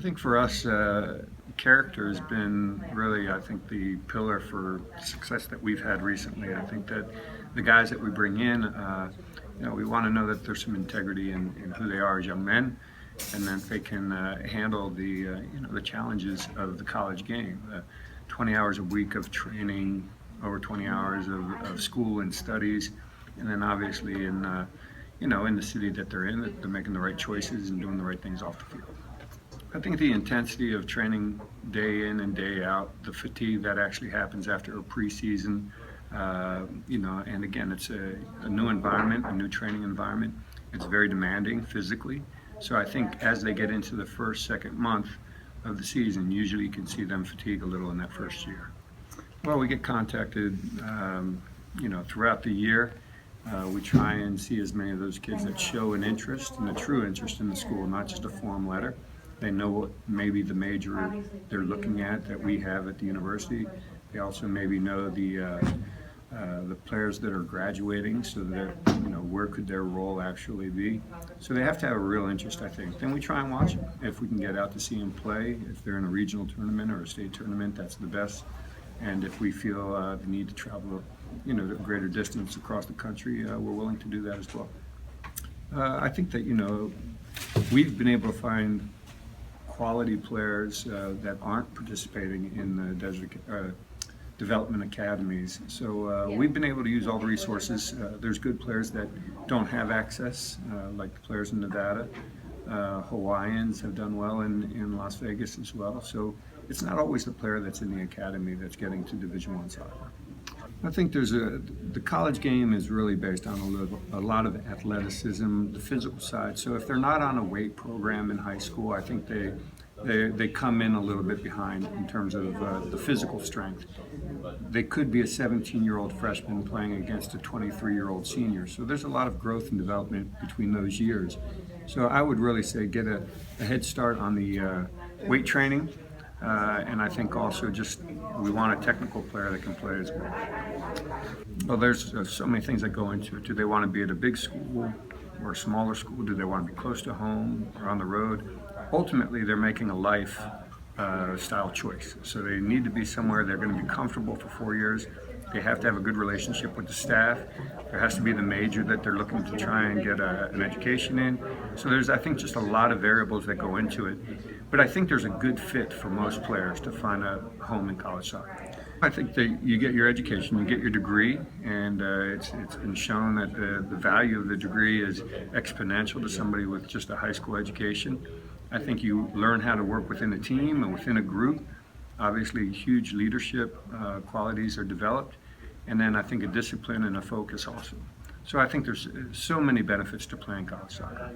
think for us, character has been really, I think, the pillar for success that we've had recently. I think that the guys that we bring in, we want to know that there's some integrity in who they are as young men, and that they can handle the challenges of the college game. 20 hours a week of training, over 20 hours of school and studies, and then obviously in the city that they're in, that they're making the right choices and doing the right things off the field. I think the intensity of training day in and day out, the fatigue that actually happens after a preseason, and again, it's a new environment, a new training environment. It's very demanding physically. So I think as they get into the first, second month of the season, usually you can see them fatigue a little in that first year. Well, we get contacted, throughout the year. We try and see as many of those kids that show an interest and a true interest in the school, not just a form letter. They know what maybe the major they're looking at that we have at the university. They also maybe know the players that are graduating, so that where could their role actually be. So they have to have a real interest, I think. Then we try and watch them. If we can get out to see them play, if they're in a regional tournament or a state tournament, that's the best. And if we feel the need to travel, a greater distance across the country, we're willing to do that as well. I think that we've been able to find quality players that aren't participating in the development academies. So we've been able to use all the resources. There's good players that don't have access, like the players in Nevada. Hawaiians have done well in Las Vegas as well. So it's not always the player that's in the academy that's getting to Division I soccer. I think the college game is really based on a lot of athleticism, the physical side. So if they're not on a weight program in high school, I think they come in a little bit behind in terms of the physical strength. They could be a 17-year-old freshman playing against a 23-year-old senior. So there's a lot of growth and development between those years. So I would really say get a head start on the weight training. And I think also we want a technical player that can play as well. Well, there's so many things that go into it. Do they want to be at a big school or a smaller school? Do they want to be close to home or on the road? Ultimately, they're making a life style choice. So they need to be somewhere they're going to be comfortable for 4 years. They have to have a good relationship with the staff. There has to be the major that they're looking to try and get an education in. So there's, I think, just a lot of variables that go into it. But I think there's a good fit for most players to find a home in college soccer. I think that you get your education, you get your degree, and it's been shown that the value of the degree is exponential to somebody with just a high school education. I think you learn how to work within a team and within a group. Obviously, huge leadership qualities are developed, and then I think a discipline and a focus also. So I think there's so many benefits to playing college soccer.